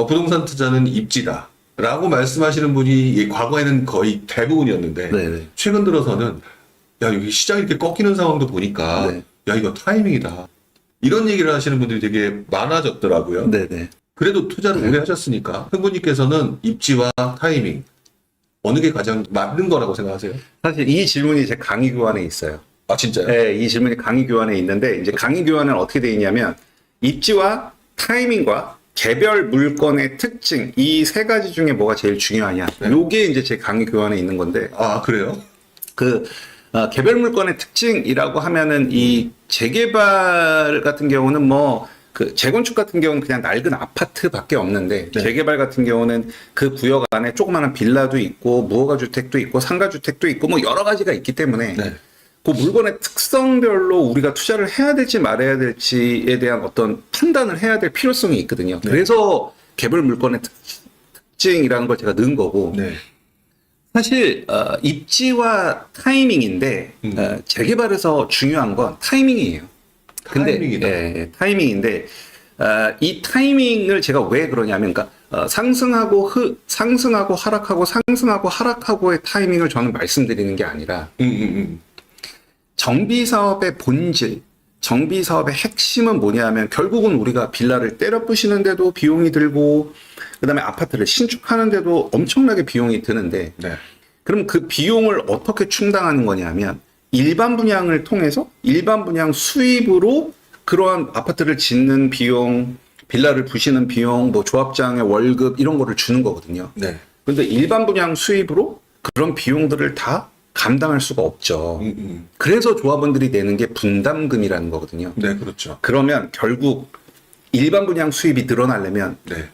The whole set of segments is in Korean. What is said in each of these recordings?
부동산 투자는 입지다. 라고 말씀하시는 분이 과거에는 거의 대부분이었는데 네네. 최근 들어서는 야, 여기 시장이 이렇게 꺾이는 상황도 보니까 네. 야, 이거 타이밍이다. 이런 얘기를 하시는 분들이 되게 많아졌더라고요. 네네. 그래도 투자를 오래 하셨으니까 흥부님께서는 입지와 타이밍 어느 게 가장 맞는 거라고 생각하세요? 사실 이 질문이 제 강의 교환에 있어요. 아, 진짜요? 네, 이 질문이 강의 교환에 있는데, 이제 강의 교환은 어떻게 되어 있냐면, 입지와 타이밍과 개별 물건의 특징, 이 세 가지 중에 뭐가 제일 중요하냐. 네. 요게 이제 제 강의 교환에 있는 건데, 아, 그래요? 개별 물건의 특징이라고 하면은 이 재개발 같은 경우는 재건축 같은 경우는 그냥 낡은 아파트밖에 없는데, 네. 재개발 같은 경우는 그 구역 안에 조그마한 빌라도 있고, 무허가 주택도 있고, 상가 주택도 있고, 뭐 여러 가지가 있기 때문에, 네. 그 물건의 특성별로 우리가 투자를 해야 될지 말아야 될지에 대한 어떤 판단을 해야 될 필요성이 있거든요. 네. 그래서 개별 물건의 특징이라는 걸 제가 넣은 거고, 네. 사실 입지와 타이밍인데 재개발에서 중요한 건 타이밍이에요. 근데 타이밍이다. 예, 타이밍인데 이 타이밍을 제가 왜 그러냐면, 그러니까 상승하고 하락하고 상승하고 하락하고의 타이밍을 저는 말씀드리는 게 아니라 정비 사업의 본질, 정비 사업의 핵심은 뭐냐면 결국은 우리가 빌라를 때려 부시는데도 비용이 들고, 그다음에 아파트를 신축하는데도 엄청나게 비용이 드는데, 네. 그럼 그 비용을 어떻게 충당하는 거냐면 일반 분양을 통해서 일반 분양 수입으로 그러한 아파트를 짓는 비용, 빌라를 부시는 비용, 뭐 조합장의 월급 이런 거를 주는 거거든요. 네. 그런데 일반 분양 수입으로 그런 비용들을 다 감당할 수가 없죠. 그래서 조합원들이 내는 게 분담금이라는 거거든요. 네, 그렇죠. 그러면 결국 일반 분양 수입이 늘어나려면 네.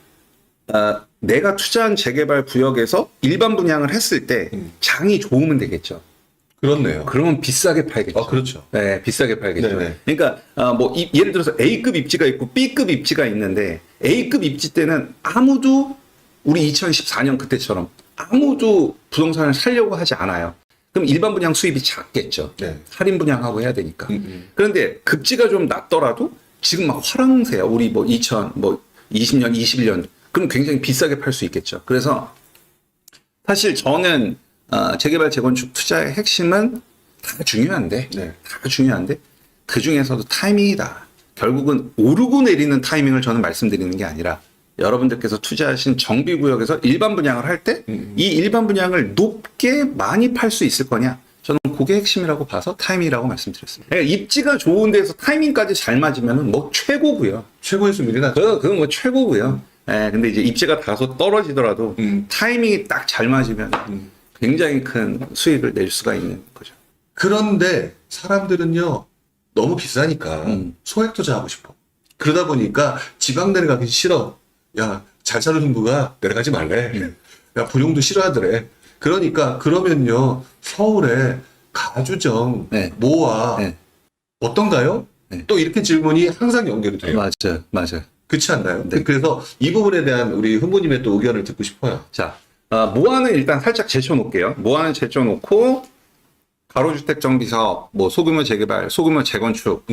내가 투자한 재개발 구역에서 일반 분양을 했을 때 장이 좋으면 되겠죠. 그렇네요. 그러면 비싸게 팔겠죠. 아, 그렇죠. 네, 비싸게 팔겠죠. 네네. 그러니까 예를 들어서 A급 입지가 있고 B급 입지가 있는데, A급 입지 때는 아무도 우리 2014년 그때처럼 아무도 부동산을 사려고 하지 않아요. 그럼 일반 분양 수입이 작겠죠. 네. 할인 분양하고 해야 되니까. 그런데 급지가 좀 낮더라도 지금 막 화랑세야. 우리 2020년, 21년. 그럼 굉장히 비싸게 팔 수 있겠죠. 그래서 사실 저는 재개발 재건축 투자의 핵심은 다 중요한데, 네. 다 중요한데 그 중에서도 타이밍이다. 결국은 오르고 내리는 타이밍을 저는 말씀드리는 게 아니라, 여러분들께서 투자하신 정비구역에서 일반 분양을 할 때 이 일반 분양을 높게 많이 팔 수 있을 거냐, 저는 그게 핵심이라고 봐서 타이밍이라고 말씀드렸습니다. 그러니까 입지가 좋은 데서 타이밍까지 잘 맞으면 뭐 최고고요. 최고의 수입니다. 그건 뭐 최고고요. 예, 근데 이제 입지가 다소 떨어지더라도 타이밍이 딱 잘 맞으면 굉장히 큰 수익을 낼 수가 있는 거죠. 그런데 사람들은요, 너무 비싸니까 소액 투자하고 싶어. 그러다 보니까 지방 내려가기 싫어. 야, 잘 사는 흥부가 내려가지 말래. 야, 보용도 싫어하더래. 그러니까 그러면요, 서울에 가주정, 네. 모아 네. 어떤가요? 네. 또 이렇게 질문이 항상 연결이 돼요. 맞아요. 그렇지 않나요? 네. 그래서 이 부분에 대한 우리 흥부님의 또 의견을 듣고 싶어요. 자, 모아는 일단 살짝 제쳐놓을게요. 모아는 제쳐놓고, 가로주택 정비사업, 소규모 재개발, 소규모 재건축,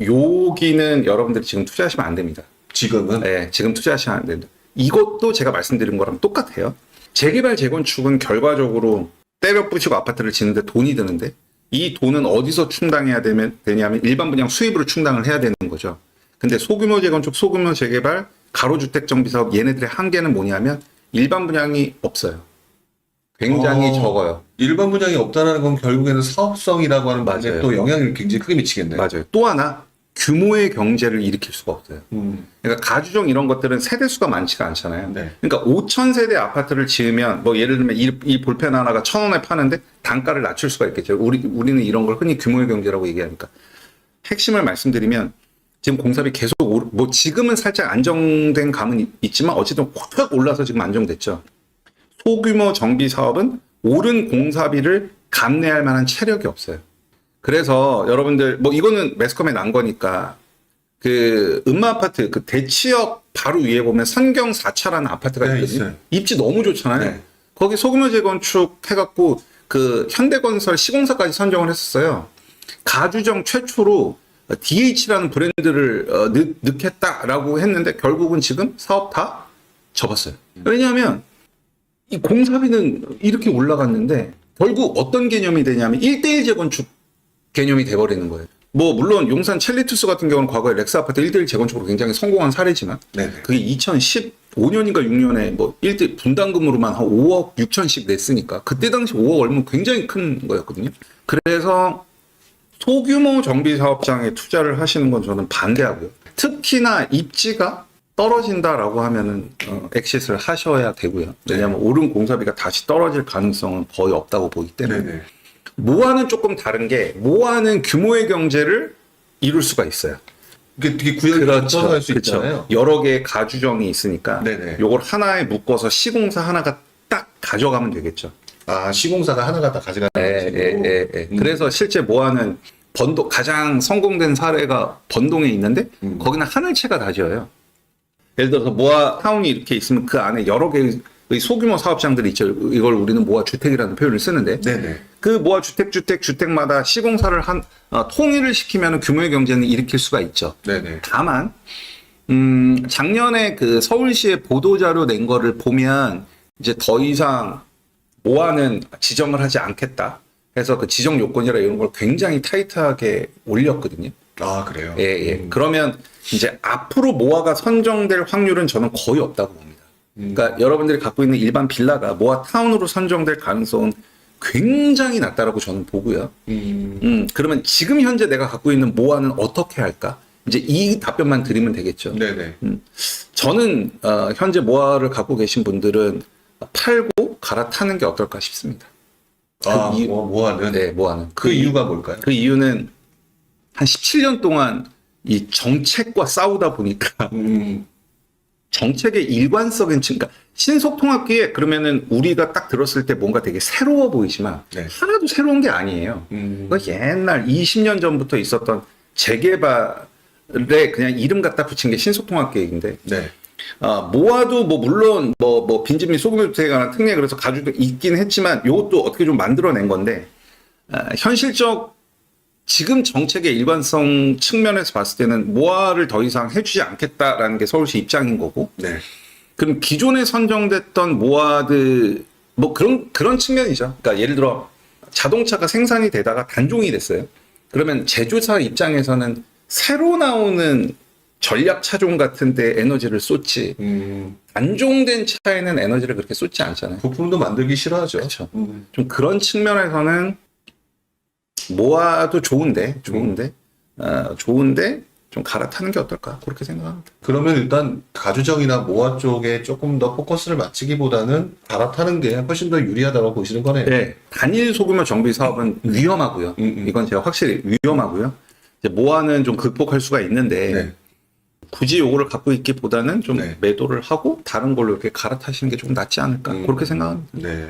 여기는 여러분들이 지금 투자하시면 안 됩니다. 지금은 네, 지금 투자하시면 안 됩니다. 이것도 제가 말씀드린 거랑 똑같아요. 재개발 재건축은 결과적으로 때려 부시고 아파트를 짓는데 돈이 드는데, 이 돈은 어디서 충당해야 되냐면 일반 분양 수입으로 충당을 해야 되는 거죠. 근데 소규모 재건축, 소규모 재개발, 가로주택 정비사업, 얘네들의 한계는 뭐냐면 일반 분양이 없어요. 굉장히 적어요. 일반 분양이 없다는 건 결국에는 사업성이라고 하는 말에 맞아요. 또 영향을 굉장히 크게 미치겠네요. 맞아요. 또 하나, 규모의 경제를 일으킬 수가 없어요. 그러니까 가주정 이런 것들은 세대수가 많지가 않잖아요. 네. 그러니까 5,000세대 아파트를 지으면 예를 들면 이 볼펜 하나가 1,000원에 파는데 단가를 낮출 수가 있겠죠. 우리는 이런 걸 흔히 규모의 경제라고 얘기하니까. 핵심을 말씀드리면 지금 공사비 계속 지금은 살짝 안정된 감은 있지만 어쨌든 확 올라서 지금 안정됐죠. 소규모 정비 사업은 오른 공사비를 감내할 만한 체력이 없어요. 그래서 여러분들 이거는 매스컴에 난 거니까 음마 아파트 대치역 바로 위에 보면 선경 4차라는 아파트가 네, 있거든요. 있어요. 입지 너무 좋잖아요. 네. 거기 소규모 재건축 해갖고 현대건설 시공사까지 선정을 했었어요. 가주정 최초로 DH라는 브랜드를 넣겠다라고 했는데 결국은 지금 사업 다 접었어요. 왜냐하면 이 공사비는 이렇게 올라갔는데 결국 어떤 개념이 되냐면 1대1 재건축 개념이 돼버리는 거예요. 뭐 물론 용산 첼리투스 같은 경우는 과거에 렉스 아파트 1대1 재건축으로 굉장히 성공한 사례지만 네네. 그게 2015년인가 6년에 뭐 1대 분담금으로만 한 5억 6천씩 냈으니까 그때 당시 5억 얼마면 굉장히 큰 거였거든요. 그래서 소규모 정비 사업장에 투자를 하시는 건 저는 반대하고요. 특히나 입지가 떨어진다라고 하면은 엑시트를 하셔야 되고요. 왜냐하면 오른 공사비가 다시 떨어질 가능성은 거의 없다고 보기 때문에. 네네. 모아는 조금 다른 게 모아는 규모의 경제를 이룰 수가 있어요. 이게 되게 구역이 붙어서 할 수 그렇죠. 있잖아요. 여러 개의 가주정이 있으니까 네네. 요걸 하나에 묶어서 시공사 하나가 딱 가져가면 되겠죠. 아, 시공사가 하나가 다 가져가는 식으로. 그래서 실제 모아는 번동 가장 성공된 사례가 번동에 있는데 거기는 하늘채가 다 지어요. 예를 들어서 모아 타운이 이렇게 있으면 그 안에 여러 개의 소규모 사업장들이 있죠. 이걸 우리는 모아 주택이라는 표현을 쓰는데 네네. 그 모아 주택마다 시공사를 통일을 시키면 규모의 경제는 일으킬 수가 있죠. 네네. 다만 작년에 그 서울시의 보도자료 낸 거를 보면 이제 더 이상 모아는 지정을 하지 않겠다 해서 그 지정 요건이라 이런 걸 굉장히 타이트하게 올렸거든요. 아, 그래요? 그러면 이제 앞으로 모아가 선정될 확률은 저는 거의 없다고 봅니다. 그러니까 여러분들이 갖고 있는 일반 빌라가 모아 타운으로 선정될 가능성은 굉장히 낮다라고 저는 보고요. 그러면 지금 현재 내가 갖고 있는 모아는 어떻게 할까? 이제 이 답변만 드리면 되겠죠. 네네. 저는 현재 모아를 갖고 계신 분들은 팔고 갈아타는 게 어떨까 싶습니다. 아, 모아는? 네, 모아는. 그 이유가 뭘까요? 그 이유는 한 17년 동안 이 정책과 싸우다 보니까 정책의 일관성은 그러니까 신속통합기에 그러면은 우리가 딱 들었을 때 뭔가 되게 새로워 보이지만 네. 하나도 새로운 게 아니에요. 그 옛날 20년 전부터 있었던 재개발에 그냥 이름 갖다 붙인 게 신속통합계획인데 네. 모아도 뭐 물론 뭐 빈집 및 소규모 주택에 관한 특례 그래서 가지고 있긴 했지만 이것도 어떻게 좀 만들어낸 건데 현실적 지금 정책의 일관성 측면에서 봤을 때는 모아를 더 이상 해주지 않겠다라는 게 서울시 입장인 거고. 네. 그럼 기존에 선정됐던 모아들 뭐 그런 측면이죠. 그러니까 예를 들어 자동차가 생산이 되다가 단종이 됐어요. 그러면 제조사 입장에서는 새로 나오는 전략 차종 같은데 에너지를 쏟지. 단종된 차에는 에너지를 그렇게 쏟지 않잖아요. 부품도 만들기 싫어하죠. 그렇죠. 좀 그런 측면에서는 모아도 좋은데 좀 갈아타는 게 어떨까 그렇게 생각합니다. 그러면 일단 가주정이나 모아 쪽에 조금 더 포커스를 맞추기보다는 갈아타는 게 훨씬 더 유리하다고 보시는 거네요. 네, 단일 소규모 정비 사업은 위험하고요. 이건 제가 확실히 위험하고요. 이제 모아는 좀 극복할 수가 있는데 네. 굳이 요거를 갖고 있기보다는 좀 네. 매도를 하고 다른 걸로 이렇게 갈아타시는 게 좀 낫지 않을까 그렇게 생각합니다. 네.